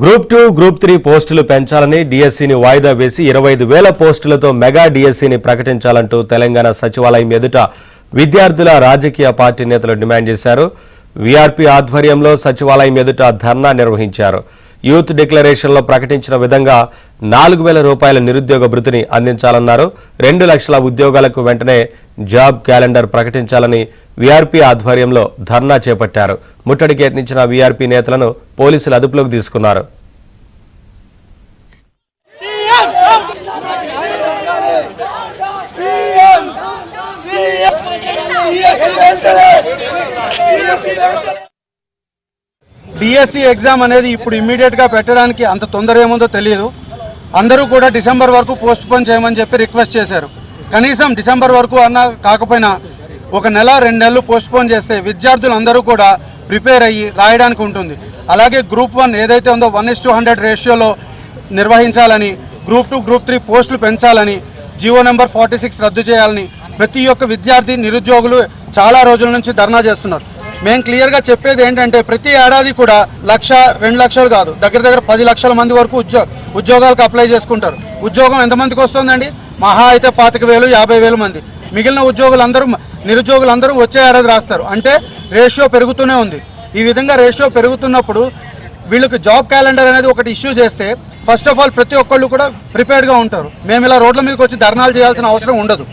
Group 2, group 3 పోస్టులు పెంచాలని డిఎస్సిని వాయిదా వేసి 25,000 పోస్టులతో మెగా డిఎస్సిని ప్రకటించాలంటూ తెలంగాణ సచివాలయం ఎదుట విద్యార్థుల రాజకీయ పార్టీ నేతలు డిమాండ్ చేశారు. వీఆర్పీ ఆధ్వర్యంలో సచివాలయం ఎదుట ధర్నా నిర్వహించారు. యూత్ డిక్లరేషన్లో ప్రకటించిన విధంగా 4,000 రూపాయల నిరుద్యోగ భృతిని అందించాలన్నారు. 2 లక్షల ఉద్యోగాలకు వెంటనే జాబ్ క్యాలెండర్ ప్రకటించాలని వీఆర్పీ ఆధ్వర్యంలో ధర్నా చేపట్టారు. ముట్టడికి యత్నించిన వీఆర్పీ నేతలను పోలీసులు అదుపులోకి తీసుకున్నారు. డిఎస్సి ఎగ్జామ్ అనేది ఇప్పుడు ఇమ్మీడియట్గా పెట్టడానికి అంత తొందర ఏముందో తెలియదు. అందరూ కూడా డిసెంబర్ వరకు పోస్ట్ పోన్ చేయమని చెప్పి రిక్వెస్ట్ చేశారు. కనీసం డిసెంబర్ వరకు అన్న కాకపోయినా 1 నెల 2 నెలలు పోస్ట్ పోన్ చేస్తే విద్యార్థులు అందరూ కూడా ప్రిపేర్ అయ్యి రాయడానికి ఉంటుంది. అలాగే గ్రూప్ 1 ఏదైతే ఉందో 1:100 రేషియోలో నిర్వహించాలని, గ్రూప్ 2, గ్రూప్ 3 పోస్టులు పెంచాలని, జీవో నెంబర్ 46 రద్దు చేయాలని ప్రతి ఒక్క విద్యార్థి నిరుద్యోగులు చాలా రోజుల నుంచి ధర్నా చేస్తున్నారు. మేము క్లియర్గా చెప్పేది ఏంటంటే ప్రతి ఏడాది కూడా 1,00,000, 2 లక్షలు కాదు, దగ్గర 10 లక్షల మంది వరకు ఉద్యోగాలకు అప్లై చేసుకుంటారు. ఉద్యోగం ఎంతమందికి వస్తుందండి? మహా అయితే 25,000, 50,000 మంది. మిగిలిన నిరుద్యోగులందరూ వచ్చే ఏడాది రాస్తారు. అంటే రేషియో పెరుగుతూనే ఉంది. ఈ విధంగా రేషియో పెరుగుతున్నప్పుడు వీళ్ళకి జాబ్ క్యాలెండర్ అనేది ఒకటి ఇష్యూ చేస్తే ఫస్ట్ ఆఫ్ ఆల్ ప్రతి ఒక్కళ్ళు కూడా ప్రిపేర్డ్గా ఉంటారు. మేము ఇలా రోడ్ల మీదకి వచ్చి ధర్నాలు చేయాల్సిన అవసరం ఉండదు.